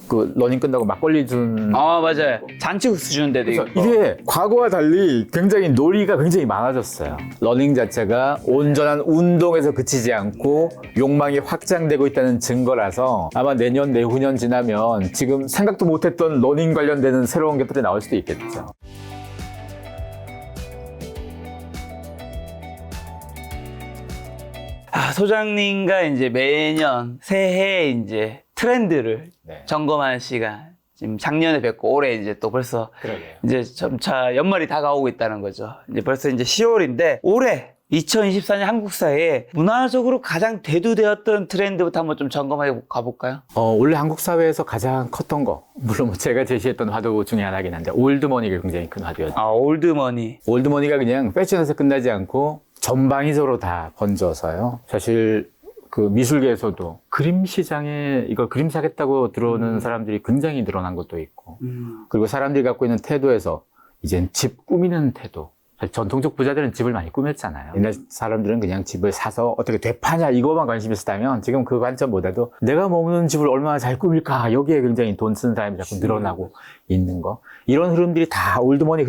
그 러닝 끝나고 막걸리 준. 아, 맞아요. 잔치국수 주는 데도 있고. 이게 과거와 달리 굉장히 놀이가 굉장히 많아졌어요. 러닝 자체가 온전한 운동에서 그치지 않고 욕망이 확장되고 있다는 증거라서 아마 내년, 내후년 지나면 지금 생각도 못했던 러닝 관련되는 새로운 것들이 나올 수도 있겠죠. 소장님과 이제 매년 새해 이제 트렌드를 네. 점검하는 시간. 지금 작년에 뵙고 올해 이제 또 벌써 그러게요. 이제 점차 연말이 다가오고 있다는 거죠. 이제 벌써 이제 10월인데 올해 2024년 한국 사회에 문화적으로 가장 대두되었던 트렌드부터 한번 좀 점검해 가볼까요? 원래 한국 사회에서 가장 컸던 거, 물론 뭐 제가 제시했던 화두 중에 하나긴 한데 올드머니가 굉장히 큰 화두였죠. 올드머니. 올드머니가 그냥 패션에서 끝나지 않고 전방위적으로 다 번져서요. 사실 그 미술계에서도 그림 시장에 이걸 그림 사겠다고 들어오는 사람들이 굉장히 늘어난 것도 있고, 그리고 사람들이 갖고 있는 태도에서 이젠 집 꾸미는 태도. 사실 전통적 부자들은 집을 많이 꾸몄잖아요. 옛날 사람들은 그냥 집을 사서 어떻게 되파냐 이거만 관심이 있었다면 지금 그 관점보다도 내가 머무는 집을 얼마나 잘 꾸밀까 여기에 굉장히 돈 쓰는 사람이 자꾸 늘어나고 있는 거. 이런 흐름들이 다 올드머니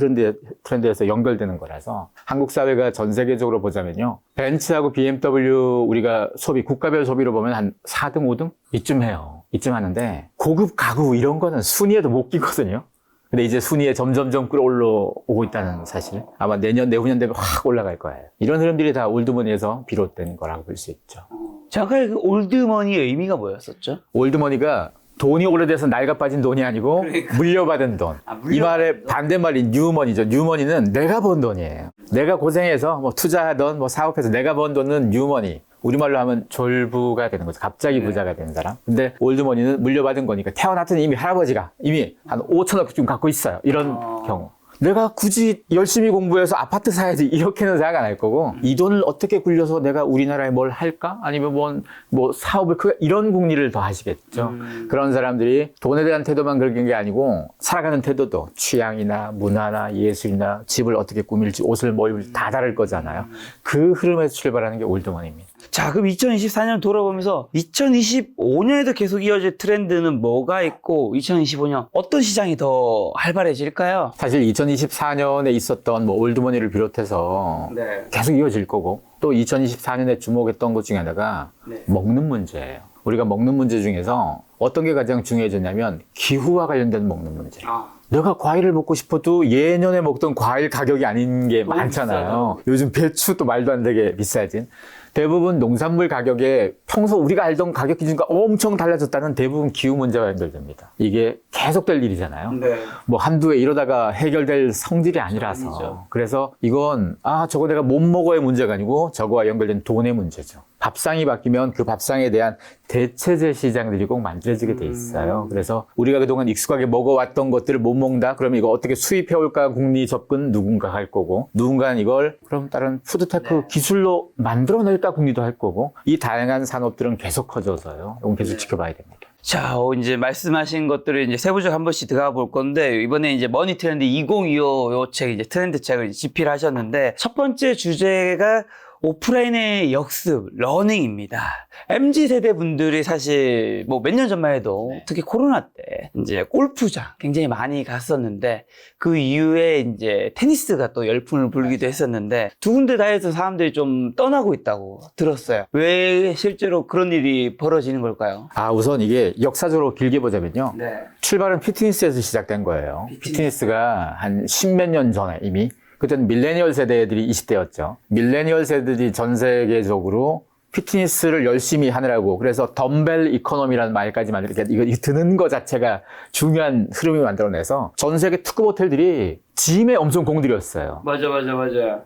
트렌드에서 연결되는 거라서 한국 사회가 전 세계적으로 보자면요. 벤츠하고 BMW 우리가 소비, 국가별 소비로 보면 한 4등, 5등? 이쯤 해요. 이쯤 하는데 고급 가구 이런 거는 순위에도 못 끼거든요. 근데 이제 순위에 점점점 끌어올라오고 있다는 사실. 아마 내년, 내후년 되면 확 올라갈 거예요. 이런 흐름들이 다 올드머니에서 비롯된 거라고 볼 수 있죠. 정확하게 그 올드머니의 의미가 뭐였었죠? 올드머니가 돈이 오래돼서 낡아 빠진 돈이 아니고 물려받은 돈. 이 말의 반대말이 뉴머니죠. 뉴머니는 내가 번 돈이에요. 내가 고생해서 뭐 투자하던 뭐 사업해서 내가 번 돈은 뉴머니. 우리말로 하면 졸부가 되는 거죠. 갑자기 부자가 되는 사람. 근데 올드머니는 물려받은 거니까 태어났더니 이미 할아버지가 이미 한 5천억 좀 갖고 있어요. 이런 경우. 내가 굳이 열심히 공부해서 아파트 사야지 이렇게는 생각 안 할 거고 이 돈을 어떻게 굴려서 내가 우리나라에 뭘 할까? 아니면 뭐 사업을 크게 이런 궁리를 더 하시겠죠. 그런 사람들이 돈에 대한 태도만 그런 게 아니고 살아가는 태도도 취향이나 문화나 예술이나 집을 어떻게 꾸밀지 옷을 뭐 입을지 다 다를 거잖아요. 그 흐름에서 출발하는 게 올드머니입니다. 자, 그럼 2024년 돌아보면서 2025년에도 계속 이어질 트렌드는 뭐가 있고 2025년 어떤 시장이 더 활발해질까요? 사실 2024년에 있었던 뭐 올드머니를 비롯해서 네. 계속 이어질 거고 또 2024년에 주목했던 것 중에 하나가 먹는 문제예요. 우리가 먹는 문제 중에서 어떤 게 가장 중요해졌냐면 기후와 관련된 먹는 문제. 내가 과일을 먹고 싶어도 예년에 먹던 과일 가격이 아닌 게 많잖아요. 요즘 배추도 말도 안 되게 비싸진. 대부분 농산물 가격에 평소 우리가 알던 가격 기준과 엄청 달라졌다는 대부분 기후 문제와 연결됩니다. 이게 계속될 일이잖아요. 네. 뭐 한두 해 이러다가 해결될 성질이 아니라서. 아니죠. 그래서 이건 저거 내가 못 먹어의 문제가 아니고 저거와 연결된 돈의 문제죠. 밥상이 바뀌면 그 밥상에 대한 대체제 시장들이 꼭 만들어지게 돼 있어요. 그래서 우리가 그동안 익숙하게 먹어왔던 것들을 못 먹는다? 그러면 이거 어떻게 수입해올까 궁리 접근 누군가 할 거고 누군가는 이걸 그럼 다른 푸드테크 기술로 만들어낼까 궁리도 할 거고 이 다양한 산업들은 계속 커져서요. 이건 계속 지켜봐야 됩니다. 자, 이제 말씀하신 것들을 이제 세부적으로 한 번씩 들어가 볼 건데, 이번에 이제 머니 트렌드 2025 요 책, 이제 트렌드 책을 집필 하셨는데, 첫 번째 주제가 오프라인의 역습, 러닝입니다. MZ세대 분들이 사실 뭐 몇 년 전만 해도 특히 코로나 때 이제 골프장 굉장히 많이 갔었는데 그 이후에 이제 테니스가 또 열풍을 불기도 했었는데 두 군데 다 해서 사람들이 좀 떠나고 있다고 들었어요. 왜 실제로 그런 일이 벌어지는 걸까요? 우선 이게 역사적으로 길게 보자면요. 네. 출발은 피트니스에서 시작된 거예요. 피트니스가 한 10몇 년 전에 이미 그때는 밀레니얼 세대들이 20대였죠. 밀레니얼 세대들이 전 세계적으로 피트니스를 열심히 하느라고 그래서 덤벨 이코노미라는 말까지 만들게 이거 드는 거 자체가 중요한 흐름을 만들어내서 전 세계 특급 호텔들이 짐에 엄청 공들였어요. 맞아.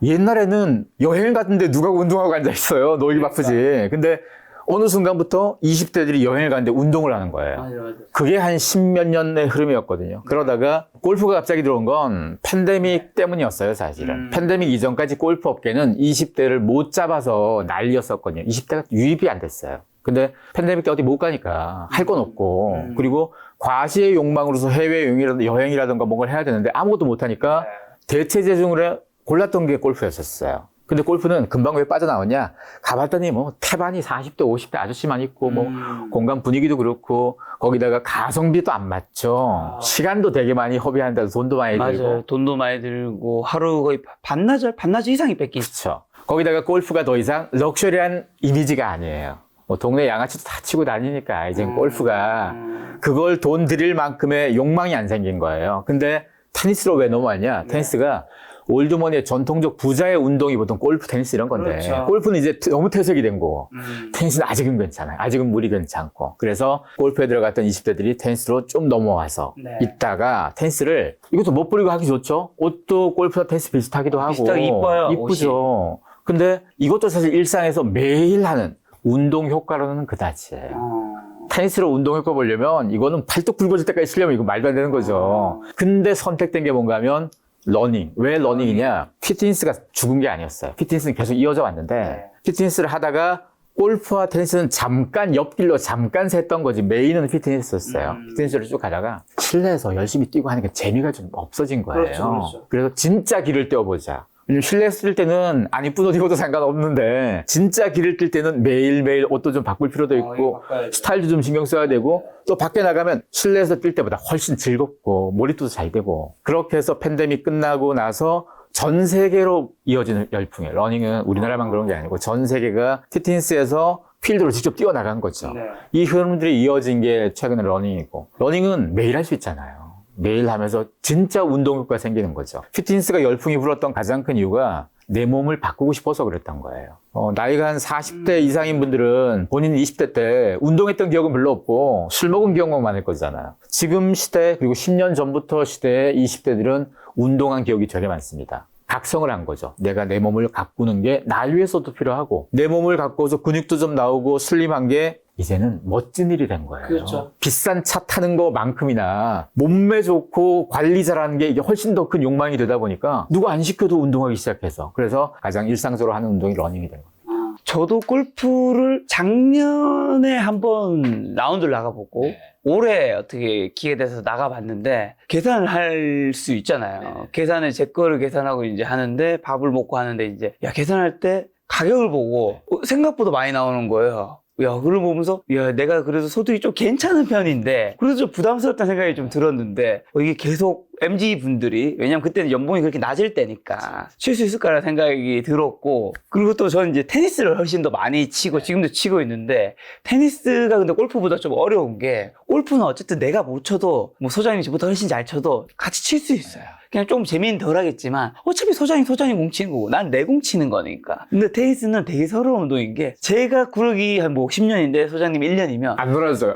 옛날에는 여행 갔는데 누가 운동하고 앉아있어요. 놀기 바쁘지. 근데 어느 순간부터 20대들이 여행을 가는데 운동을 하는 거예요. 맞아. 그게 한 10몇 년의 흐름이었거든요. 그러다가 골프가 갑자기 들어온 건 팬데믹 때문이었어요, 사실은. 팬데믹 이전까지 골프 업계는 20대를 못 잡아서 난리였었거든요. 20대가 유입이 안 됐어요. 근데 팬데믹 때 어디 못 가니까 할 건 없고 그리고 과시의 욕망으로서 여행이라든가 뭔가를 해야 되는데 아무것도 못 하니까 대체제 중으로 골랐던 게 골프였었어요. 근데 골프는 금방 왜 빠져나왔냐? 가봤더니 뭐 태반이 40대, 50대 아저씨만 있고 뭐 공간 분위기도 그렇고 거기다가 가성비도 안 맞죠. 시간도 되게 많이 허비한다. 돈도 많이 맞아요. 들고. 돈도 많이 들고 하루 거의 반나절 이상이 뺏기. 그렇죠. 거기다가 골프가 더 이상 럭셔리한 이미지가 아니에요. 뭐 동네 양아치도 다 치고 다니니까 이젠 골프가 그걸 돈 들일 만큼의 욕망이 안 생긴 거예요. 근데 테니스로 왜 넘어왔냐? 테니스가 올드머니의 전통적 부자의 운동이 보통 골프, 테니스 이런 건데 그렇죠. 골프는 이제 너무 퇴색이 된 거고 테니스는 아직은 괜찮아요. 아직은 물이 괜찮고 그래서 골프에 들어갔던 20대들이 테니스로 좀 넘어와서 네. 있다가 테니스를 이것도 못 버리고 하기 좋죠. 옷도 골프와 테니스 비슷하기도 하고 비슷하게 이뻐요, 이쁘죠. 근데 이것도 사실 일상에서 매일 하는 운동 효과로는 그다지예요. 테니스로 운동 효과 보려면 이거는 팔뚝 굵어질 때까지 쓰려면 이거 말도 안 되는 거죠. 근데 선택된 게 뭔가 하면 러닝. 왜 러닝이냐? 피트니스가 죽은 게 아니었어요. 피트니스는 계속 이어져 왔는데 피트니스를 하다가 골프와 테니스는 잠깐 옆길로 잠깐 샜던 거지 메인은 피트니스였어요. 피트니스를 쭉 가다가 실내에서 열심히 뛰고 하는 게 재미가 좀 없어진 거예요. 그렇죠. 그래서 진짜 길을 뛰어보자. 왜냐면 실내에서 뛸 때는 안 이쁜 옷 입어도 상관없는데 진짜 길을 뛸 때는 매일매일 옷도 좀 바꿀 필요도 있고 스타일도 좀 신경 써야 되고 또 밖에 나가면 실내에서 뛸 때보다 훨씬 즐겁고 몰입도도 잘 되고 그렇게 해서 팬데믹 끝나고 나서 전 세계로 이어지는 열풍이에요. 러닝은 우리나라만 그런 게 아니고 전 세계가 피트니스에서 필드로 직접 뛰어나간 거죠. 이 흐름들이 이어진 게 최근에 러닝이고 러닝은 매일 할 수 있잖아요. 매일 하면서 진짜 운동 효과가 생기는 거죠. 피트니스가 열풍이 불었던 가장 큰 이유가 내 몸을 바꾸고 싶어서 그랬던 거예요. 나이가 한 40대 이상인 분들은 본인이 20대 때 운동했던 기억은 별로 없고 술 먹은 기억만 많을 거잖아요. 지금 시대 그리고 10년 전부터 시대의 20대들은 운동한 기억이 되게 많습니다. 각성을 한 거죠. 내가 내 몸을 가꾸는 게 날 위해서도 필요하고 내 몸을 가꾸어서 근육도 좀 나오고 슬림한 게 이제는 멋진 일이 된 거예요. 그렇죠. 비싼 차 타는 거만큼이나 몸매 좋고 관리 잘하는 게 이게 훨씬 더 큰 욕망이 되다 보니까 누가 안 시켜도 운동하기 시작해서 그래서 가장 일상적으로 하는 운동이 러닝이 된 거예요. 저도 골프를 작년에 한번 라운드를 나가보고 올해 어떻게 기회 돼서 나가봤는데 계산을 할 수 있잖아요. 계산을 제 거를 계산하고 이제 하는데 밥을 먹고 하는데 이제 야 계산할 때 가격을 보고 생각보다 많이 나오는 거예요. 야, 그걸 보면서, 야, 내가 그래도 소득이 좀 괜찮은 편인데, 그래도 좀 부담스럽다는 생각이 좀 들었는데, 이게 계속 MZ 분들이, 왜냐면 그때는 연봉이 그렇게 낮을 때니까, 칠 수 있을까라는 생각이 들었고, 그리고 또 저는 이제 테니스를 훨씬 더 많이 치고, 지금도 치고 있는데, 테니스가 근데 골프보다 좀 어려운 게, 골프는 어쨌든 내가 못 쳐도, 뭐 소장님이 저보다 훨씬 잘 쳐도 같이 칠 수 있어요. 그냥 좀 재미는 덜 하겠지만 어차피 소장이 공 치는 거고 난 내 공 치는 거니까. 근데 테니스는 되게 서러운 운동인 게 제가 구르기 한 뭐 10년인데 소장님 1년이면 안 놀아줘요.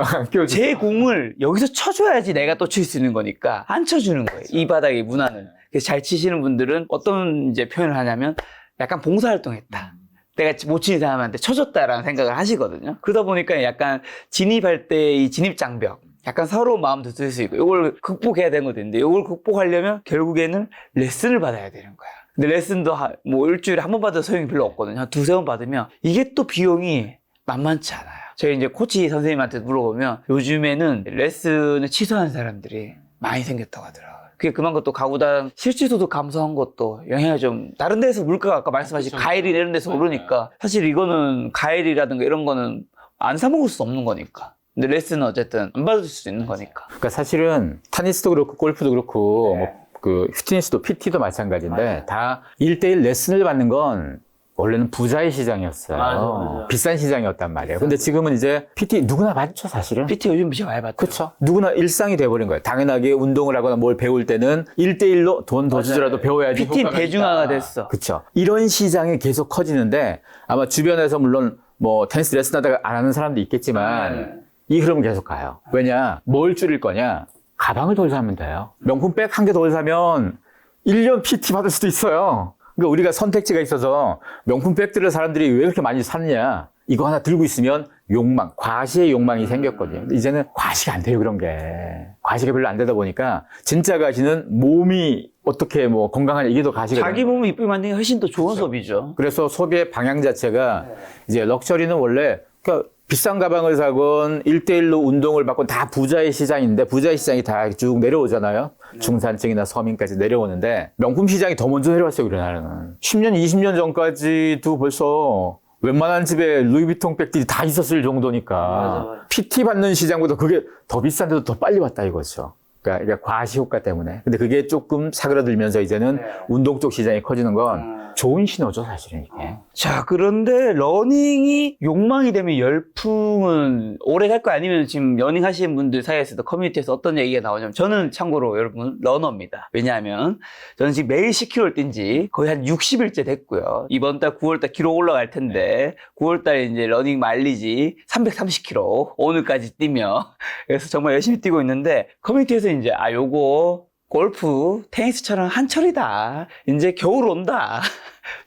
제 공을 여기서 쳐줘야지 내가 또 칠 수 있는 거니까 안 쳐주는 거예요. 이 바닥의 문화는. 그래서 잘 치시는 분들은 어떤 이제 표현을 하냐면 약간 봉사활동했다. 내가 못 치는 사람한테 쳐줬다라는 생각을 하시거든요. 그러다 보니까 약간 진입할 때 이 진입장벽 약간 서러운 마음도 들 수 있고 이걸 극복해야 되는 것도 있는데 이걸 극복하려면 결국에는 레슨을 받아야 되는 거야. 근데 레슨도 뭐 일주일에 한 번 받아도 소용이 별로 없거든요. 한 두세 번 받으면 이게 또 비용이 만만치 않아요. 저희 이제 코치 선생님한테 물어보면 요즘에는 레슨을 취소하는 사람들이 많이 생겼다고 하더라고요. 그게 그만큼 또 가구당 실질소득 감소한 것도 영향이 좀 다른 데서 물가가 아까 말씀하신 과일이 이런 데서 오르니까 사실 이거는 과일이라든가 이런 거는 안 사 먹을 수 없는 거니까. 근데 레슨은 어쨌든 안 받을 수 있는 거니까. 그러니까 사실은 테니스도 그렇고 골프도 그렇고 뭐 그 피트니스도 PT도 마찬가지인데 다 1대1 레슨을 받는 건 원래는 부자의 시장이었어요. 맞아. 비싼 시장이었단 말이에요. 근데 지금은 이제 PT 누구나 받죠, 사실은. PT 요즘 진짜 많이 받죠. 그렇죠. 누구나 일상이 돼버린 거예요. 당연하게 운동을 하거나 뭘 배울 때는 1대1로 돈 더 주더라도 배워야지. PT 대중화가 됐어. 그렇죠. 이런 시장이 계속 커지는데 아마 주변에서 물론 뭐 테니스 레슨 하다가 안 하는 사람도 있겠지만 이 흐름은 계속 가요. 왜냐? 뭘 줄일 거냐? 가방을 덜 사면 돼요. 명품백 한 개 덜 사면 1년 PT 받을 수도 있어요. 그러니까 우리가 선택지가 있어서 명품백들을 사람들이 왜 그렇게 많이 샀냐? 이거 하나 들고 있으면 욕망, 과시의 욕망이 생겼거든요. 근데 이제는 과시가 안 돼요, 그런 게. 과시가 별로 안 되다 보니까 진짜 과시는 몸이 어떻게 뭐 건강하냐 이게 더 과시가 자기 몸을 이쁘게 만드는 게 훨씬 더 좋은 소비죠. 그래서 소비의 방향 자체가 이제 럭셔리는 원래 그러니까 비싼 가방을 사건 1대1로 운동을 받건 다 부자의 시장인데 부자의 시장이 다 쭉 내려오잖아요. 중산층이나 서민까지 내려오는데 명품 시장이 더 먼저 내려왔어요, 우리나라는. 10년, 20년 전까지도 벌써 웬만한 집에 루이비통 백들이 다 있었을 정도니까 맞아. PT 받는 시장보다 그게 더 비싼데도 더 빨리 왔다 이거죠. 그러니까 과시 효과 때문에. 근데 그게 조금 사그라들면서 이제는 운동 쪽 시장이 커지는 건 좋은 신호죠, 사실은 이게. 자, 그런데 러닝이 욕망이 되면 열풍은 오래 갈 거 아니면 지금 러닝 하시는 분들 사이에서도 커뮤니티에서 어떤 얘기가 나오냐면 저는 참고로 여러분 러너입니다. 왜냐하면 저는 지금 매일 10km를 뛴 지 거의 한 60일째 됐고요. 이번 달 9월달 기록 올라갈 텐데 9월달에 이제 러닝 마일리지 330km 오늘까지 뛰며 그래서 정말 열심히 뛰고 있는데 커뮤니티에서 이제 요거 골프, 테니스처럼 한철이다. 이제 겨울 온다.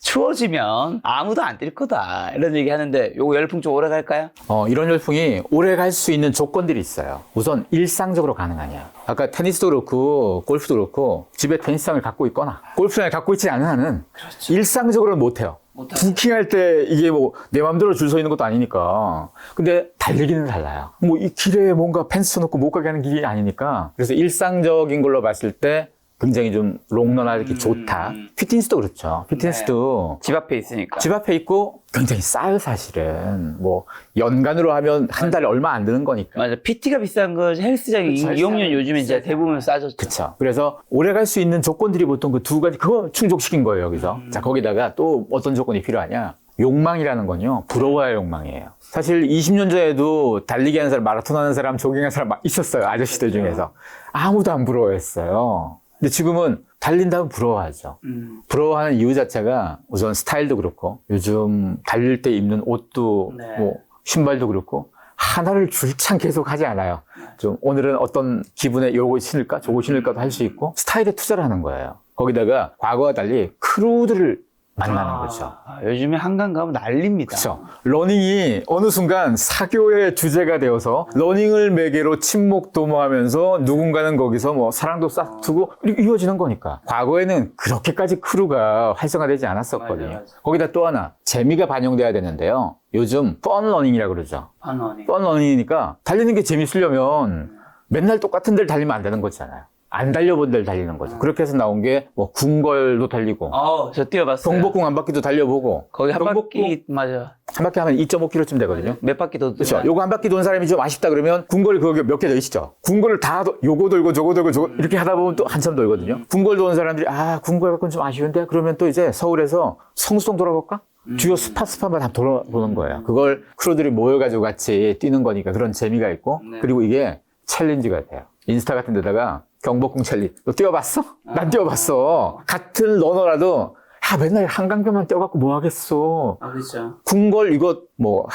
추워지면 아무도 안 뛸 거다. 이런 얘기 하는데 요거 열풍 좀 오래 갈까요? 이런 열풍이 오래 갈 수 있는 조건들이 있어요. 우선 일상적으로 가능하냐. 아까 테니스도 그렇고 골프도 그렇고 집에 테니스장을 갖고 있거나 골프장을 갖고 있지 않은 한은 일상적으로는 못해요. 부킹할 때 이게 뭐 내 마음대로 줄 서 있는 것도 아니니까. 근데 달리기는 달라요. 뭐 이 길에 뭔가 펜스 놓고 못 가게 하는 길이 아니니까. 그래서 일상적인 걸로 봤을 때 굉장히 좀 롱런하기 좋다. 피트니스도 그렇죠. 피트니스도 집 앞에 있으니까. 집 앞에 있고 굉장히 싸요, 사실은. 뭐 연간으로 하면 한 달에 얼마 안 드는 거니까. 맞아. PT가 비싼 거 헬스장 이용료는 요즘에 이제 대부분 싸졌죠. 그렇죠. 그래서 오래 갈 수 있는 조건들이 보통 그 두 가지 그거 충족시킨 거예요, 여기서. 자, 거기다가 또 어떤 조건이 필요하냐? 욕망이라는 건요, 부러워할 욕망이에요. 사실 20년 전에도 달리기 하는 사람, 마라톤 하는 사람, 조깅하는 사람 막 있었어요, 아저씨들 중에서. 아무도 안 부러워했어요. 근데 지금은 달린다면 부러워하죠. 부러워하는 이유 자체가 우선 스타일도 그렇고 요즘 달릴 때 입는 옷도 뭐 신발도 그렇고 하나를 줄창 계속 하지 않아요. 좀 오늘은 어떤 기분에 요거 신을까 저거 신을까도 할 수 있고 스타일에 투자를 하는 거예요. 거기다가 과거와 달리 크루들을 만나는 거죠. 요즘에 한강 가면 난립니다. 그렇죠. 러닝이 어느 순간 사교의 주제가 되어서 러닝을 매개로 친목 도모하면서 누군가는 거기서 뭐 사랑도 싹두고 이어지는 거니까. 과거에는 그렇게까지 크루가 활성화되지 않았었거든요. 맞아. 거기다 또 하나 재미가 반영돼야 되는데요. 요즘 펀 러닝이라고 그러죠. 펀 러닝이니까 달리는 게 재밌으려면 맨날 똑같은 데를 달리면 안 되는 거잖아요. 안 달려본 데를 달리는 거죠. 그렇게 해서 나온 게 뭐 궁궐도 달리고 저 뛰어봤어요. 경복궁 한 바퀴도 달려보고 거기 한 경복궁 바퀴 맞아. 한 바퀴 하면 2.5km쯤 되거든요. 몇 바퀴 더 그렇죠. 요거 한 바퀴 도는 사람이 좀 아쉽다 그러면 궁궐 그거 몇 개 더 있죠. 궁궐을 다 요거 돌고 저거 돌고 저거 이렇게 하다 보면 또 한참 돌거든요. 궁궐 도는 사람들이 궁궐 갖고는 좀 아쉬운데 그러면 또 이제 서울에서 성수동 돌아볼까? 주요 스팟만 다 돌아보는 거예요. 그걸 크루들이 모여가지고 같이 뛰는 거니까 그런 재미가 있고 그리고 이게 챌린지가 돼요. 인스타 같은 데다가 경복궁 챌린지. 너 뛰어봤어? 난 뛰어봤어. 같은 러너라도 맨날 한강변만 뛰어갖고 뭐 하겠어. 그렇죠. 궁궐 이거 뭐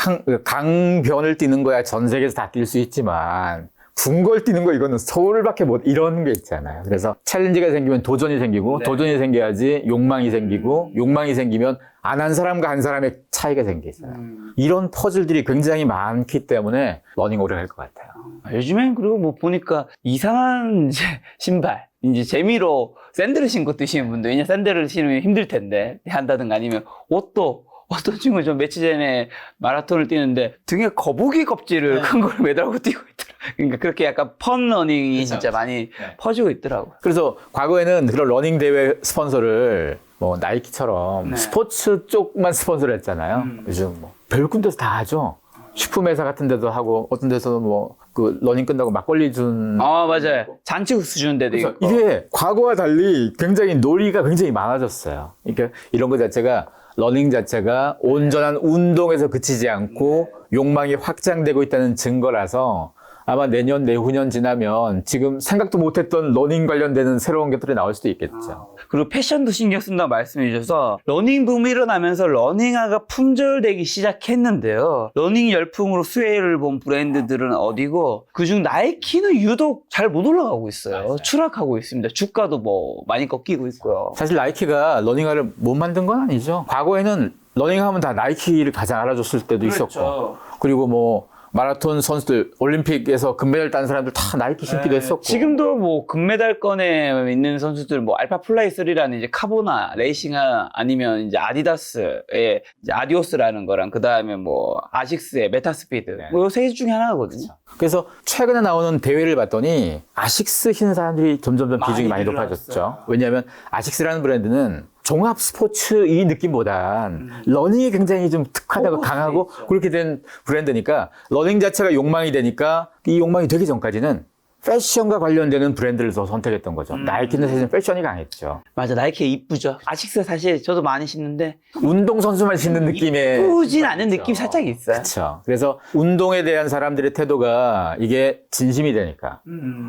강변을 뛰는 거야 전 세계에서 다 뛸 수 있지만 궁궐 뛰는 거 이거는 서울밖에 못 이런 게 있잖아요. 그래서 챌린지가 생기면 도전이 생기고 도전이 생겨야지 욕망이 생기고 욕망이 생기면 안 한 사람과 한 사람의 차이가 생기잖아요. 이런 퍼즐들이 굉장히 많기 때문에 러닝 오래 갈 것 같아요. 요즘엔 그리고 뭐 보니까 이상한 이제 신발 이제 재미로 샌들을 신고 뛰시는 분들 왜냐 샌들을 신으면 힘들 텐데 한다든가 아니면 옷도 어떤 친구 좀 며칠 전에 마라톤을 뛰는데 등에 거북이 껍질을 큰 걸 매달고 뛰고 있더라고요. 그러니까 그렇게 약간 펀 러닝이 진짜 많이 퍼지고 있더라고요. 그래서 과거에는 그런 러닝 대회 스폰서를 뭐 나이키처럼 스포츠 쪽만 스폰서를 했잖아요. 요즘 뭐 별 군데서 다 하죠. 식품 회사 같은 데도 하고 어떤 데서는 뭐 그 러닝 끝나고 막걸리 준 맞아요. 잔치국수 주는 데도 있고. 이게 과거와 달리 굉장히 놀이가 굉장히 많아졌어요. 그러니까 이런 것 자체가 러닝 자체가 온전한 운동에서 그치지 않고 욕망이 확장되고 있다는 증거라서 아마 내년, 내후년 지나면 지금 생각도 못했던 러닝 관련되는 새로운 것들이 나올 수도 있겠죠. 그리고 패션도 신경 쓴다고 말씀해 주셔서 러닝 붐이 일어나면서 러닝화가 품절되기 시작했는데요. 러닝 열풍으로 수혜를 본 브랜드들은 어디고 그중 나이키는 유독 잘 못 올라가고 있어요. 맞아요. 추락하고 있습니다. 주가도 뭐 많이 꺾이고 있고요. 사실 나이키가 러닝화를 못 만든 건 아니죠. 과거에는 러닝하면 다 나이키를 가장 알아줬을 때도 있었고 그리고 뭐 마라톤 선수들 올림픽에서 금메달 딴 사람들 다 나이키 신기도 했었고 지금도 뭐 금메달권에 있는 선수들 뭐 알파 플라이 3라는 이제 카보나 레이싱화 아니면 이제 아디다스의 이제 아디오스라는 거랑 그 다음에 뭐 아식스의 메타스피드 뭐 세 개 중에 하나거든요. 그래서 최근에 나오는 대회를 봤더니 아식스 신는 사람들이 점점 비중이 많이 높아졌죠. 왜냐하면 아식스라는 브랜드는 종합 스포츠 이 느낌보단 러닝이 굉장히 좀 특화되고 강하고 그렇게 된 브랜드니까 러닝 자체가 욕망이 되니까 이 욕망이 되기 전까지는 패션과 관련되는 브랜드를 더 선택했던 거죠. 나이키는 사실 패션이 강했죠. 맞아, 나이키 이쁘죠. 아식스 사실 저도 많이 신는데 운동선수만 신는 느낌의. 이쁘진 않은 느낌 살짝 있어요. 그렇죠. 그래서 운동에 대한 사람들의 태도가 이게 진심이 되니까.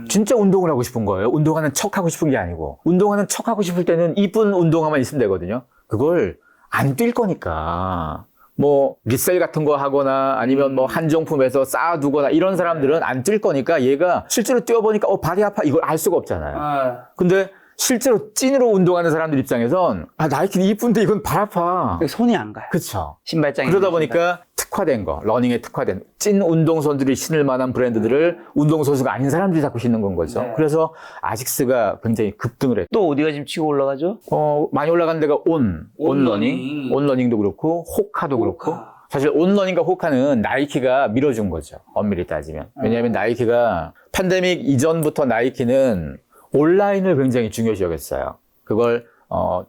진짜 운동을 하고 싶은 거예요. 운동하는 척 하고 싶은 게 아니고. 운동하는 척 하고 싶을 때는 이쁜 운동화만 있으면 되거든요. 그걸 안 뛸 거니까. 뭐 리셀 같은 거 하거나 아니면 뭐 한정품에서 쌓아두거나 이런 사람들은 안 뛸 거니까 얘가 실제로 뛰어보니까 발이 아파 이걸 알 수가 없잖아요. 근데 실제로 찐으로 운동하는 사람들 입장에선 나이키는 이쁜데 이건 발 아파. 손이 안 가요. 그렇죠. 신발장에 그러다 보니까 특화된 거, 러닝에 특화된 찐 운동선수들이 신을 만한 브랜드들을 운동선수가 아닌 사람들이 자꾸 신는 건 거죠. 네. 그래서 아식스가 굉장히 급등을 했죠. 또 어디가 지금 치고 올라가죠? 많이 올라간 데가 온러닝. 온러닝도 그렇고 호카도 그렇고. 사실 온러닝과 호카는 나이키가 밀어준 거죠. 엄밀히 따지면. 왜냐하면 나이키가 팬데믹 이전부터 나이키는 온라인을 굉장히 중요시 여겼어요. 그걸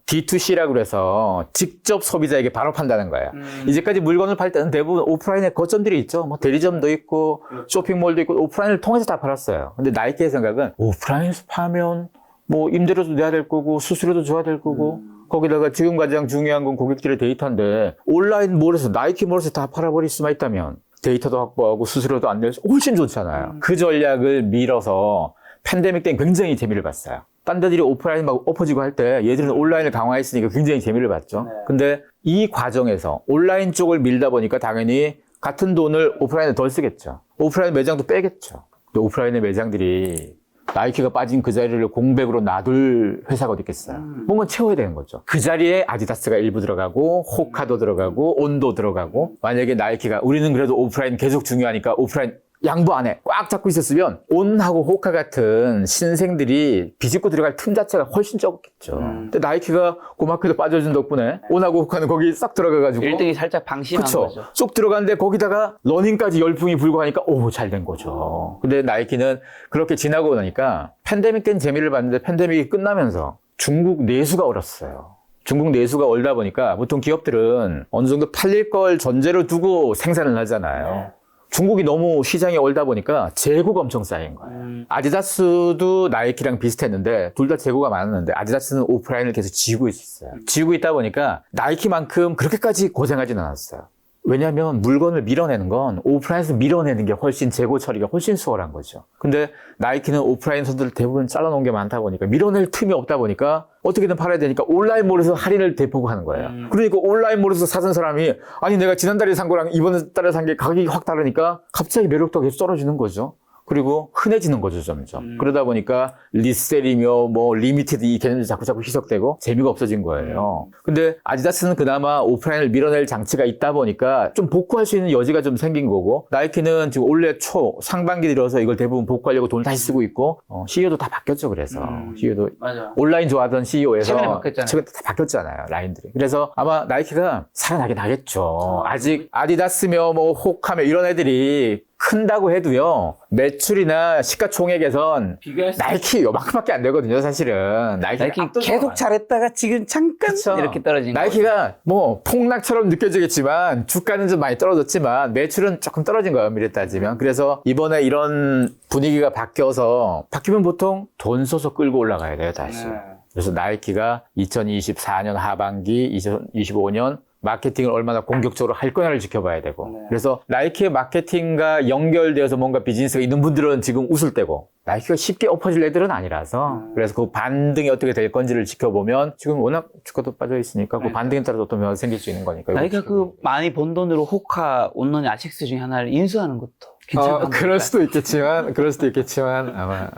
D2C라고 해서 직접 소비자에게 바로 판다는 거예요. 이제까지 물건을 팔 때는 대부분 오프라인에 거점들이 있죠. 뭐 대리점도 있고 쇼핑몰도 있고 오프라인을 통해서 다 팔았어요. 근데 나이키의 생각은 오프라인에서 파면 뭐 임대료도 내야 될 거고 수수료도 줘야 될 거고 거기다가 지금 가장 중요한 건 고객들의 데이터인데 온라인 몰에서 나이키 몰에서 다 팔아버릴 수만 있다면 데이터도 확보하고 수수료도 안 내서 훨씬 좋잖아요. 그 전략을 밀어서 팬데믹 때는 굉장히 재미를 봤어요. 딴 데들이 오프라인 막 엎어지고 할 때 얘들은 온라인을 강화했으니까 굉장히 재미를 봤죠. 근데 이 과정에서 온라인 쪽을 밀다 보니까 당연히 같은 돈을 오프라인에 덜 쓰겠죠. 오프라인 매장도 빼겠죠. 근데 오프라인의 매장들이 나이키가 빠진 그 자리를 공백으로 놔둘 회사가 어디 있겠어요. 뭔가 채워야 되는 거죠. 그 자리에 아디다스가 일부 들어가고 호카도 들어가고 온도 들어가고 만약에 나이키가 우리는 그래도 오프라인 계속 중요하니까 오프라인 양보 안 해. 꽉 잡고 있었으면 온하고 호카 같은 신생들이 비집고 들어갈 틈 자체가 훨씬 적었겠죠. 근데 나이키가 고마크도 빠져준 덕분에 온하고 호카는 거기 싹 들어가가지고 1등이 살짝 방심한 그쵸? 거죠. 쏙 들어갔는데 거기다가 러닝까지 열풍이 불고 하니까 잘 된 거죠. 근데 나이키는 그렇게 지나고 나니까 팬데믹 때는 재미를 봤는데 팬데믹이 끝나면서 중국 내수가 얼었어요. 중국 내수가 얼다 보니까 보통 기업들은 어느 정도 팔릴 걸 전제로 두고 생산을 하잖아요. 중국이 너무 시장이 얼다 보니까 재고가 엄청 쌓인 거예요. 아디다스도 나이키랑 비슷했는데 둘 다 재고가 많았는데 아디다스는 오프라인을 계속 지우고 있었어요. 지우고 있다 보니까 나이키만큼 그렇게까지 고생하진 않았어요. 왜냐하면 물건을 밀어내는 건 오프라인에서 밀어내는 게 훨씬 재고 처리가 훨씬 수월한 거죠. 근데 나이키는 오프라인 선들을 대부분 잘라놓은 게 많다 보니까 밀어낼 틈이 없다 보니까 어떻게든 팔아야 되니까 온라인몰에서 할인을 대폭 하는 거예요. 그러니까 온라인몰에서 사는 사람이 아니 내가 지난달에 산 거랑 이번 달에 산 게 가격이 확 다르니까 갑자기 매력도가 계속 떨어지는 거죠. 그리고 흔해지는 거죠, 점점. 그러다 보니까 리셀이며 뭐 리미티드 이 개념들이 자꾸 희석되고 재미가 없어진 거예요. 근데 아디다스는 그나마 오프라인을 밀어낼 장치가 있다 보니까 좀 복구할 수 있는 여지가 좀 생긴 거고 나이키는 지금 올해 초 상반기 들어서 이걸 대부분 복구하려고 돈을 다시 쓰고 있고 CEO도 다 바뀌었죠, 그래서. CEO도 맞아. 온라인 좋아하던 CEO에서 최근에 바뀌었잖아요. 최근에 다 바뀌었잖아요, 라인들이. 그래서 아마 나이키가 살아나긴 하겠죠. 아직 아디다스며 뭐 호카며 이런 애들이 큰다고 해도요, 매출이나 시가총액에선 나이키 요만큼밖에 안 되거든요, 사실은. 나이키 계속 잘했다가 지금 잠깐 그쵸. 이렇게 떨어진 거죠. 나이키가 뭐 폭락처럼 느껴지겠지만 주가는 좀 많이 떨어졌지만 매출은 조금 떨어진 거예요, 엄밀히 따지면. 그래서 이번에 이런 분위기가 바뀌면 보통 돈 써서 끌고 올라가야 돼요, 다시. 그래서 나이키가 2024년 하반기, 2025년 마케팅을 얼마나 공격적으로 할 거냐를 지켜봐야 되고. 그래서 나이키의 마케팅과 연결되어서 뭔가 비즈니스가 있는 분들은 지금 웃을 때고 나이키가 쉽게 엎어질 애들은 아니라서 그래서 그 반등이 어떻게 될 건지를 지켜보면 지금 워낙 주가도 빠져 있으니까 그 반등에 따라서 어떤 변화가 생길 수 있는 거니까. 나이키가 그 많이 번 돈으로 호카, 온러닝, 아식스 중에 하나를 인수하는 것도 괜찮은 그럴 수도 있겠지만 아마.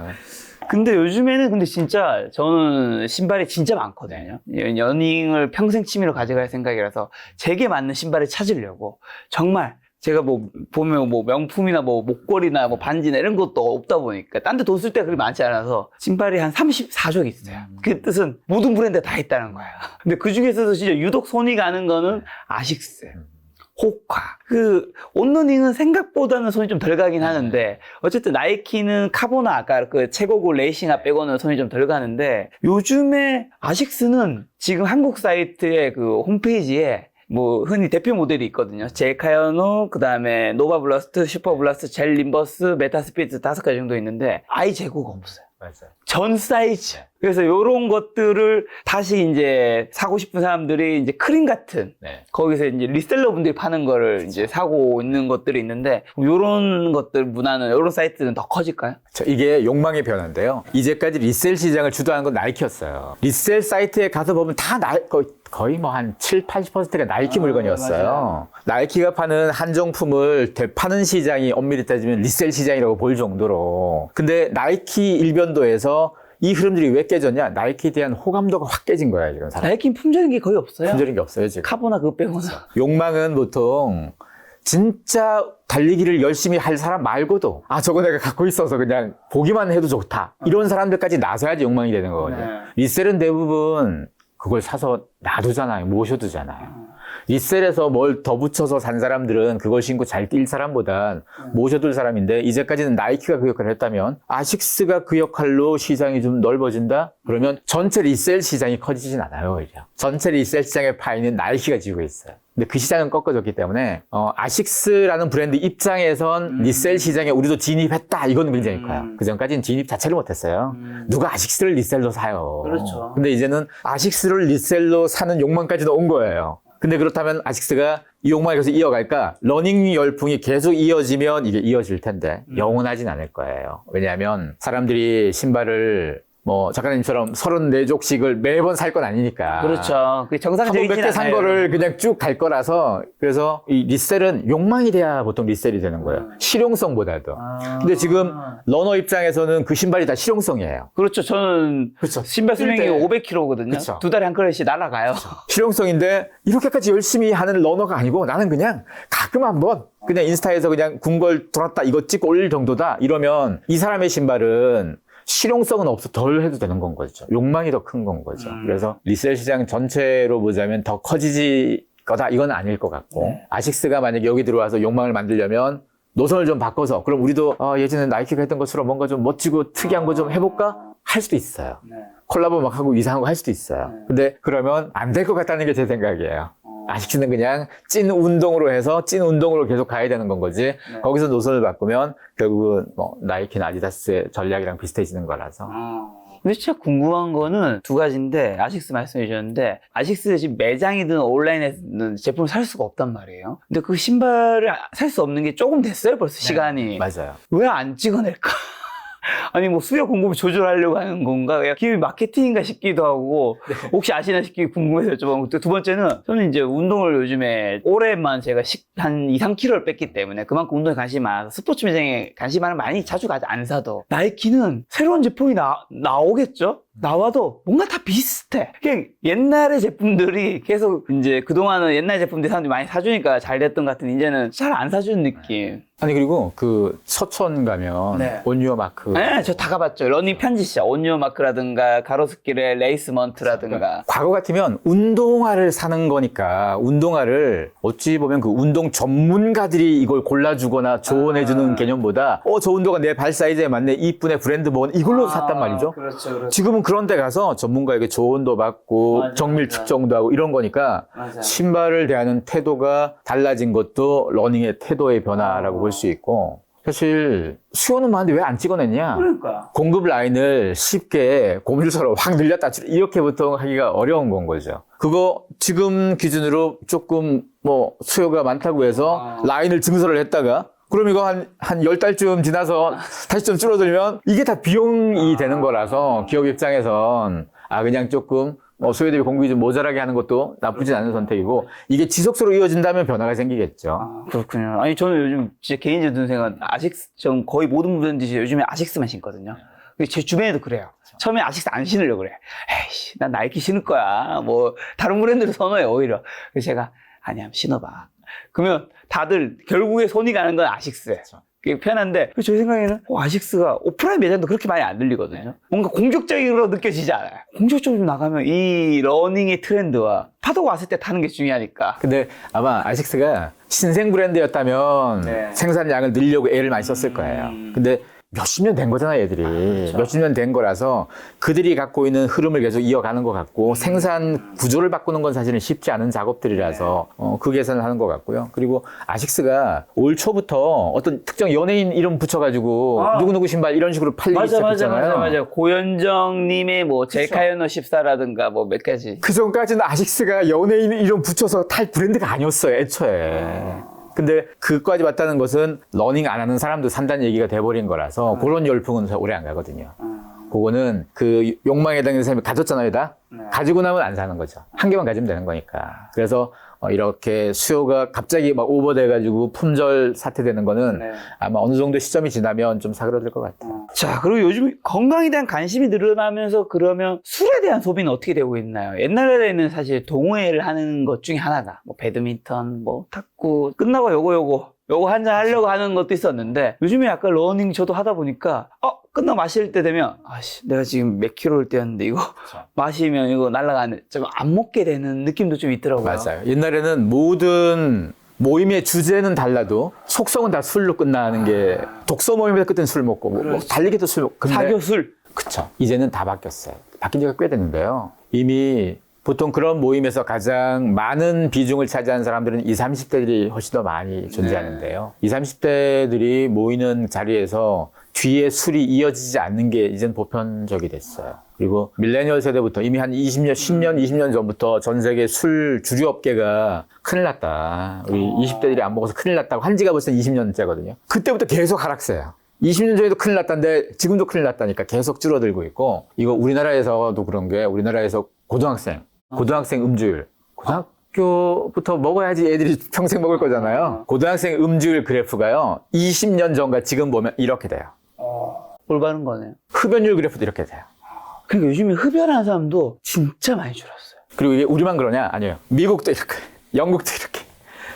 근데 요즘에는 근데 진짜 저는 신발이 진짜 많거든요. 러닝을 평생 취미로 가져갈 생각이라서 제게 맞는 신발을 찾으려고 정말 제가 뭐 보면 뭐 명품이나 뭐 목걸이나 뭐 반지나 이런 것도 없다 보니까 딴 데 돈 쓸 때가 그리 많지 않아서 신발이 한 34종 있어요. 그 뜻은 모든 브랜드에 다 있다는 거예요. 근데 그 중에서도 진짜 유독 손이 가는 거는 아식스, 호카. 그 온러닝은 생각보다는 손이 좀 덜 가긴 하는데 어쨌든 나이키는 카보나 아까 그 최고급 레이싱화 빼고는 손이 좀 덜 가는데 요즘에 아식스는 지금 한국 사이트의 그 홈페이지에 뭐 흔히 대표 모델이 있거든요. 젤카이오노, 그 다음에 노바 블라스트, 슈퍼 블라스트, 젤 림버스, 메타 스피드 5가지 정도 있는데 아예 재고가 없어요. 맞아요. 전 사이즈. 그래서 요런 것들을 다시 이제 사고 싶은 사람들이 이제 크림 같은 네. 거기서 이제 리셀러 분들이 파는 거를 이제 사고 있는 것들이 있는데 요런 것들 문화는 요런 사이트는 더 커질까요? 이게 욕망의 변화인데요. 이제까지 리셀 시장을 주도하는 건 나이키였어요. 리셀 사이트에 가서 보면 다 거의 뭐 한 7, 80%가 나이키 물건이었어요. 맞아요. 나이키가 파는 한정품을 되파는 시장이 엄밀히 따지면 리셀 시장이라고 볼 정도로. 근데 나이키 일변도에서 이 흐름들이 왜 깨졌냐? 나이키에 대한 호감도가 확 깨진 거야, 지금 사람. 나이키는 품절인 게 거의 없어요. 품절인 게 없어요, 지금. 카보나 그거 빼고는. 욕망은 보통 진짜 달리기를 열심히 할 사람 말고도 저거 내가 갖고 있어서 그냥 보기만 해도 좋다. 이런 사람들까지 나서야지 욕망이 되는 거거든요. 네. 리셀은 대부분 그걸 사서 놔두잖아요. 모셔두잖아요. 리셀에서 뭘 더 붙여서 산 사람들은 그걸 신고 잘 뛸 사람보단 모셔둘 사람인데 이제까지는 나이키가 그 역할을 했다면 아식스가 그 역할로 시장이 좀 넓어진다? 그러면 전체 리셀 시장이 커지진 않아요. 오히려. 전체 리셀 시장의 파이는 나이키가 지고 있어요. 근데 그 시장은 꺾어졌기 때문에 아식스라는 브랜드 입장에선 리셀 시장에 우리도 진입했다. 이건 굉장히 커요. 그 전까지는 진입 자체를 못했어요. 누가 아식스를 리셀로 사요. 그렇죠. 근데 이제는 아식스를 리셀로 사는 욕망까지도 온 거예요. 근데 그렇다면 아식스가 이 욕망을 계속 이어갈까? 러닝 열풍이 계속 이어지면 이게 이어질 텐데 영원하진 않을 거예요. 왜냐하면 사람들이 신발을 뭐 작가님처럼 34족씩을 매번 살 건 아니니까. 그렇죠. 그게 한 번 정상적이진 몇 개 산 않아요. 거를 그냥 쭉 갈 거라서 그래서 이 리셀은 욕망이 돼야 보통 리셀이 되는 거예요. 실용성보다도. 근데 지금 러너 입장에서는 그 신발이 다 실용성이에요. 그렇죠. 저는 그렇죠. 신발 수명이 뛸 때. 500km거든요. 그쵸. 2달에 한 컬레씩 날아가요. 실용성인데 이렇게까지 열심히 하는 러너가 아니고 나는 그냥 가끔 한번 그냥 인스타에서 그냥 궁궐 돌았다 이거 찍고 올릴 정도다 이러면 이 사람의 신발은 실용성은 없어 덜 해도 되는 건 거죠. 욕망이 더 큰 건 거죠. 그래서 리셀 시장 전체로 보자면 더 커지지 거다 이건 아닐 것 같고 아식스가 만약에 여기 들어와서 욕망을 만들려면 노선을 좀 바꿔서 그럼 우리도 예전에 나이키가 했던 것처럼 뭔가 좀 멋지고 특이한 거 좀 해볼까? 할 수도 있어요. 콜라보 막 하고 이상한 거 할 수도 있어요. 근데 그러면 안 될 것 같다는 게 제 생각이에요. 아식스는 그냥 찐 운동으로 해서 찐 운동으로 계속 가야 되는 건 거지. 거기서 노선을 바꾸면 결국은 뭐 나이키나 아디다스의 전략이랑 비슷해지는 거라서. 근데 진짜 궁금한 거는 두 가지인데 아식스 말씀해 주셨는데 아식스 지금 매장이든 온라인에든 제품을 살 수가 없단 말이에요. 근데 그 신발을 살 수 없는 게 조금 됐어요 벌써 시간이. 맞아요. 왜 안 찍어낼까? 아니 뭐 수요 공급을 조절하려고 하는 건가? 기업이 마케팅인가 싶기도 하고 혹시 아시나 싶기 궁금해서 여쭤보고 두 번째는 저는 이제 운동을 요즘에 올해만 제가 한 2, 3kg를 뺐기 때문에 그만큼 운동에 관심이 많아서 스포츠 매장에 관심 많으면 많이 자주 가지 안 사도 나이키는 새로운 제품이 나오겠죠? 나와도 뭔가 다 비슷해. 그냥 옛날의 제품들이 계속 이제 그동안은 옛날 제품들 사람들이 많이 사주니까 잘 됐던 것 같은데 이제는 잘 안 사주는 느낌. 아니 그리고 그 서촌 가면 네. 온유어 마크 네, 저 다 가봤죠. 러닝 편지샵, 온유어 마크라든가 가로수길의 레이스먼트라든가. 과거 같으면 운동화를 사는 거니까 운동화를 어찌 보면 그 운동 전문가들이 이걸 골라주거나 조언해주는 개념보다 저 운동화 내 발 사이즈에 맞네 이쁜의 브랜드 뭐 이걸로 샀단 말이죠. 그렇죠, 그렇죠. 지금은 그런 데 가서 전문가에게 조언도 받고 맞아, 정밀 맞아. 측정도 하고 이런 거니까 맞아. 신발을 대하는 태도가 달라진 것도 러닝의 태도의 변화라고 볼 수 있고 사실 수요는 많은데 왜 안 찍어냈냐? 그러니까. 공급 라인을 쉽게 고물서로 확 늘렸다 이렇게 보통 하기가 어려운 건 거죠. 그거 지금 기준으로 조금 뭐 수요가 많다고 해서 라인을 증설을 했다가 그럼 이거 한 10달쯤 지나서 다시 좀 줄어들면 이게 다 비용이 되는 거라서 기업 입장에선 그냥 조금 수요 대비 공급이 좀 모자라게 하는 것도 나쁘진 않은 선택이고 이게 지속적으로 이어진다면 변화가 생기겠죠. 그렇군요. 아니 저는 요즘 진짜 개인적인 드는 생각은 아식스, 전 거의 모든 분들이 요즘에 아식스만 신거든요. 근데 제 주변에도 그래요. 처음에 아식스 안 신으려고 그래. 에이씨, 난 나이키 신을 거야. 뭐 다른 브랜드를 선호해 오히려. 그래서 제가 아니야, 신어봐. 그러면 다들 결국에 손이 가는 건 아식스예요. 그게 편한데 그래서 제 생각에는 아식스가 오프라인 매장도 그렇게 많이 안 들리거든요. 뭔가 공격적으로 느껴지지 않아요. 공격적으로 나가면 이 러닝의 트렌드와 파도가 왔을 때 타는 게 중요하니까. 근데 아마 아식스가 신생 브랜드였다면 네. 생산량을 늘리려고 애를 많이 썼을 거예요. 근데 몇십 년 된 거잖아요, 애들이. 그렇죠. 몇십 년 된 거라서 그들이 갖고 있는 흐름을 계속 이어가는 것 같고 생산 구조를 바꾸는 건 사실은 쉽지 않은 작업들이라서 그 계산을 하는 것 같고요. 그리고 아식스가 올 초부터 어떤 특정 연예인 이름 붙여가지고 누구누구 신발 이런 식으로 팔리기 시작했잖아요. 맞아. 고현정님의 뭐 젤카이너 14라든가 뭐 몇 가지. 그 전까지는 아식스가 연예인 이름 붙여서 탈 브랜드가 아니었어요, 애초에. 근데 그까지 왔다는 것은 러닝 안 하는 사람도 산다는 얘기가 돼버린 거라서 그런 열풍은 오래 안 가거든요. 그거는 그 욕망에 당하는 사람이 가졌잖아요, 다. 가지고 나면 안 사는 거죠. 한 개만 가지면 되는 거니까. 그래서 이렇게 수요가 갑자기 막 오버돼가지고 품절 사태되는 거는 아마 어느 정도 시점이 지나면 좀 사그러들 것 같아요. 자, 그리고 요즘 건강에 대한 관심이 늘어나면서 그러면 술에 대한 소비는 어떻게 되고 있나요? 옛날에는 사실 동호회를 하는 것 중에 하나다. 뭐 배드민턴, 뭐 탁구, 끝나고 요거 한잔 하려고 하는 것도 있었는데 요즘에 약간 러닝 저도 하다 보니까 끝나고 마실 때 되면 내가 지금 몇 킬로를 뛰었는데 이거 마시면 이거 날아가는 좀 안 먹게 되는 느낌도 좀 있더라고요. 맞아요. 옛날에는 모든 모임의 주제는 달라도 속성은 다 술로 끝나는 게 독서 모임에서 끝은 술 먹고 뭐 달리기도 술 먹고 근데 사교술. 그쵸. 이제는 다 바뀌었어요. 바뀐 지가 꽤 됐는데요. 이미 보통 그런 모임에서 가장 많은 비중을 차지하는 사람들은 20, 30대들이 훨씬 더 많이 존재하는데요. 20, 30대들이 모이는 자리에서 뒤에 술이 이어지지 않는 게 이젠 보편적이 됐어요. 그리고 밀레니얼 세대부터 이미 한 20년, 10년, 20년 전부터 전 세계 술 주류업계가 큰일 났다. 우리 20대들이 안 먹어서 큰일 났다고 한 지가 벌써 20년째거든요. 그때부터 계속 하락세요. 20년 전에도 큰일 났다는데 지금도 큰일 났다니까 계속 줄어들고 있고 이거 우리나라에서도 그런 게 우리나라에서 고등학생 음주율 고등학교부터 먹어야지 애들이 평생 먹을 거잖아요. 고등학생 음주율 그래프가요 20년 전과 지금 보면 이렇게 돼요. 올바른 거네요. 흡연율 그래프도 이렇게 돼요. 그러니까 요즘에 흡연하는 사람도 진짜 많이 줄었어요. 그리고 이게 우리만 그러냐? 아니에요. 미국도 이렇게 영국도 이렇게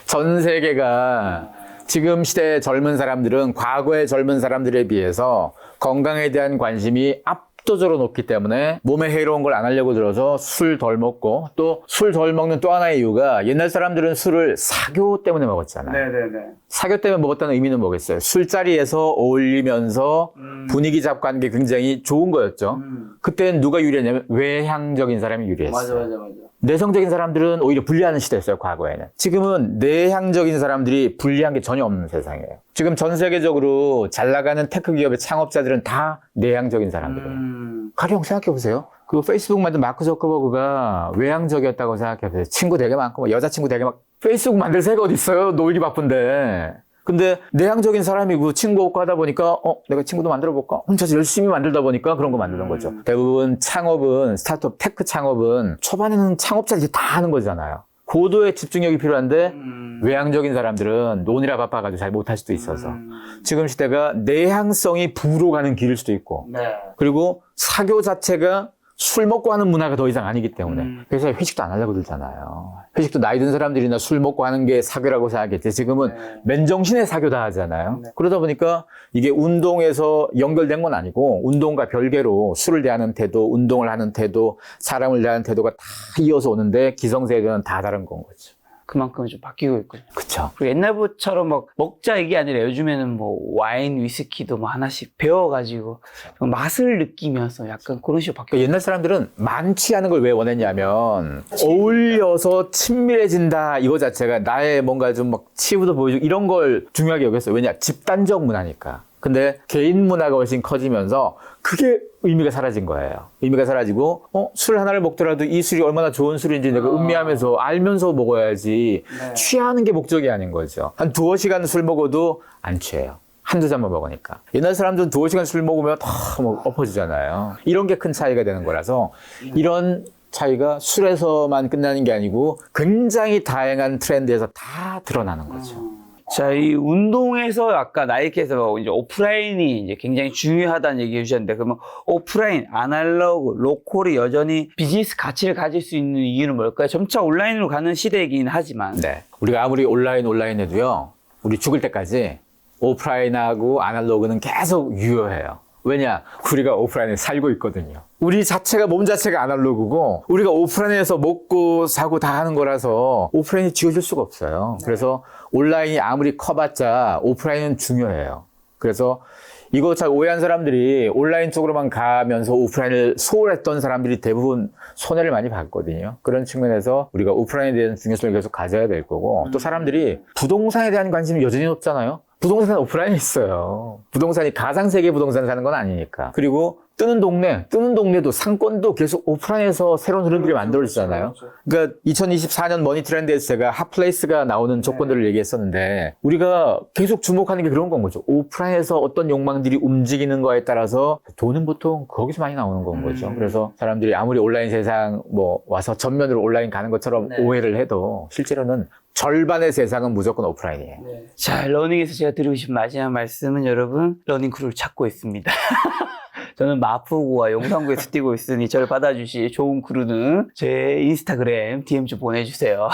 전 세계가 지금 시대의 젊은 사람들은 과거의 젊은 사람들에 비해서 건강에 대한 관심이 압도적으로 높기 때문에 몸에 해로운 걸 안 하려고 들어서 술 덜 먹고 또 술 덜 먹는 또 하나의 이유가 옛날 사람들은 술을 사교 때문에 먹었잖아요. 네네네. 사교 때문에 먹었다는 의미는 뭐겠어요? 술자리에서 어울리면서 분위기 잡고 하는 게 굉장히 좋은 거였죠. 그때는 누가 유리했냐면 외향적인 사람이 유리했어요. 맞아. 내성적인 사람들은 오히려 불리하는 시대였어요, 과거에는. 지금은 내향적인 사람들이 불리한 게 전혀 없는 세상이에요. 지금 전 세계적으로 잘 나가는 테크 기업의 창업자들은 다 내향적인 사람들이에요. 가령 생각해보세요. 그 페이스북 만든 마크 저커버그가 외향적이었다고 생각해보세요. 친구 되게 많고, 여자친구 되게 많고, 페이스북 만들 새가 어디 있어요? 놀기 바쁜데. 근데 내향적인 사람이고 친구 없고 하다 보니까 내가 친구도 만들어볼까? 혼자서 열심히 만들다 보니까 그런 거 만드는 거죠. 대부분 창업은 스타트업 테크 창업은 초반에는 창업자들이 다 하는 거잖아요. 고도의 집중력이 필요한데 외향적인 사람들은 논이라 바빠가지고 잘 못할 수도 있어서 지금 시대가 내향성이 부로 가는 길일 수도 있고 그리고 사교 자체가 술 먹고 하는 문화가 더 이상 아니기 때문에 그래서 회식도 안 하려고 들잖아요. 회식도 나이 든 사람들이나 술 먹고 하는 게 사교라고 생각했지 지금은 맨정신에 사교다 하잖아요. 그러다 보니까 이게 운동에서 연결된 건 아니고 운동과 별개로 술을 대하는 태도, 운동을 하는 태도, 사람을 대하는 태도가 다 이어서 오는데 기성세대는 다 다른 건 거죠. 그만큼 좀 바뀌고 있군요. 그쵸. 그리고 옛날처럼 막 먹자 이게 아니라 요즘에는 뭐 와인, 위스키도 뭐 하나씩 배워가지고 맛을 느끼면서 약간 그런 식으로 바뀌고. 그러니까 옛날 사람들은 만취하는 걸 왜 원했냐면 어울려서 친밀해진다 이거 자체가 나의 뭔가 좀 막 치부도 보여주고 이런 걸 중요하게 여겼어요. 왜냐? 집단적 문화니까. 근데 개인 문화가 훨씬 커지면서 그게 의미가 사라진 거예요. 의미가 사라지고 술 하나를 먹더라도 이 술이 얼마나 좋은 술인지 내가 음미하면서 알면서 먹어야지 취하는 게 목적이 아닌 거죠. 한 2-5시간 술 먹어도 안 취해요. 한두 잔만 먹으니까. 옛날 사람들은 2-5시간 술 먹으면 다 뭐 엎어지잖아요. 이런 게 큰 차이가 되는 거라서 이런 차이가 술에서만 끝나는 게 아니고 굉장히 다양한 트렌드에서 다 드러나는 거죠. 자, 이 운동에서 아까 나이키에서 이제 오프라인이 이제 굉장히 중요하다는 얘기 해주셨는데, 그러면 오프라인, 아날로그, 로컬이 여전히 비즈니스 가치를 가질 수 있는 이유는 뭘까요? 점차 온라인으로 가는 시대이긴 하지만. 네. 우리가 아무리 온라인 해도요, 우리 죽을 때까지 오프라인하고 아날로그는 계속 유효해요. 왜냐? 우리가 오프라인에 살고 있거든요. 우리 자체가, 몸 자체가 아날로그고, 우리가 오프라인에서 먹고 사고 다 하는 거라서 오프라인이 지워질 수가 없어요. 그래서 온라인이 아무리 커봤자 오프라인은 중요해요. 그래서 이거 잘 오해한 사람들이 온라인 쪽으로만 가면서 오프라인을 소홀했던 사람들이 대부분 손해를 많이 봤거든요. 그런 측면에서 우리가 오프라인에 대한 중요성을 계속 가져야 될 거고, 또 사람들이 부동산에 대한 관심이 여전히 높잖아요. 부동산은 오프라인에 있어요. 부동산이 가상세계 부동산 사는 건 아니니까. 그리고 뜨는 동네도 상권도 계속 오프라인에서 새로운 흐름들이 만들어지잖아요. 그러니까 2024년 머니 트렌드에서 제가 핫플레이스가 나오는 조건들을 얘기했었는데, 우리가 계속 주목하는 게 그런 건 거죠. 오프라인에서 어떤 욕망들이 움직이는 거에 따라서 돈은 보통 거기서 많이 나오는 건 거죠. 그래서 사람들이 아무리 온라인 세상 와서 전면으로 온라인 가는 것처럼 오해를 해도 실제로는 절반의 세상은 무조건 오프라인이에요. 자, 러닝에서 제가 드리고 싶은 마지막 말씀은 여러분, 러닝 크루를 찾고 있습니다. 저는 마포구와 용산구에서 뛰고 있으니 저를 받아주실 좋은 크루는 제 인스타그램 DM 좀 보내주세요.